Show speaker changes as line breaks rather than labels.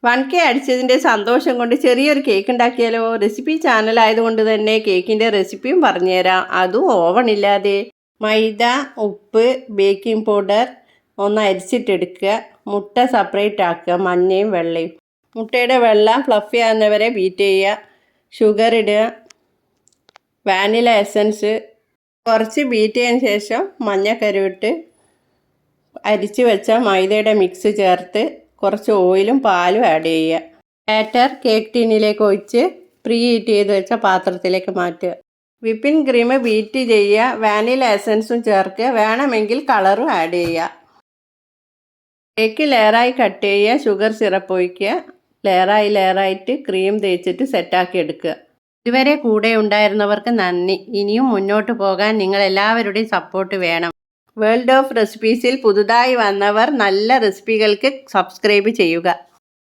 1K അടിച്ചതിൻ്റെ സന്തോഷം കൊണ്ട് ചെറിയൊരു കേക്ക് ഉണ്ടാക്കിയാലോ? റെസിപ്പി ചാനൽ ആയതുകൊണ്ട് തന്നെ കേക്കിൻ്റെ റെസിപ്പിയും പറഞ്ഞുതരാം, അതും ഓവണില്ലാതെ. മൈദ, ഉപ്പ്, ബേക്കിംഗ് പൗഡർ ഒന്ന് അരിച്ചിട്ടെടുക്കുക. മുട്ട സെപ്പറേറ്റ് ആക്കുക, മഞ്ഞയും വെള്ളയും. മുട്ടയുടെ വെള്ള ഫ്ലഫി ആകുന്നവരെ ബീറ്റ് ചെയ്യുക. ഷുഗർ ഇടുക, വാനില എസൻസ് കുറച്ച് ബീറ്റ് ചെയ്തതിന് ശേഷം മഞ്ഞക്കരുവിട്ട് അരിച്ച് വെച്ച മൈദയുടെ മിക്സ് ചേർത്ത് കുറച്ച് ഓയിലും പാലും ആഡ് ചെയ്യുക. ബാറ്റർ കേക്ക് ടിന്നിലേക്ക് ഒഴിച്ച് പ്രീ ഹീറ്റ് ചെയ്ത് വെച്ച പാത്രത്തിലേക്ക് മാറ്റുക. വിപ്പിംഗ് ക്രീം ബീറ്റ് ചെയ്യുക, വാനില എസൻസും ചേർക്കുക, വേണമെങ്കിൽ കളറും ആഡ് ചെയ്യുക. കേക്ക് ലെയറായി കട്ട് ചെയ്യുക, ഷുഗർ സിറപ്പ് ഒഴിക്കുക. ലെയറായിട്ട് ക്രീം തേച്ചിട്ട് സെറ്റാക്കി എടുക്കുക. ഇതുവരെ കൂടെ ഉണ്ടായിരുന്നവർക്ക് നന്ദി. ഇനിയും മുന്നോട്ട് പോകാൻ നിങ്ങളെല്ലാവരുടെയും സപ്പോർട്ട് വേണം. വേൾഡ് ഓഫ് റെസിപ്പീസിൽ പുതുതായി വന്നവർ നല്ല റെസിപ്പികൾക്ക് സബ്സ്ക്രൈബ് ചെയ്യുക.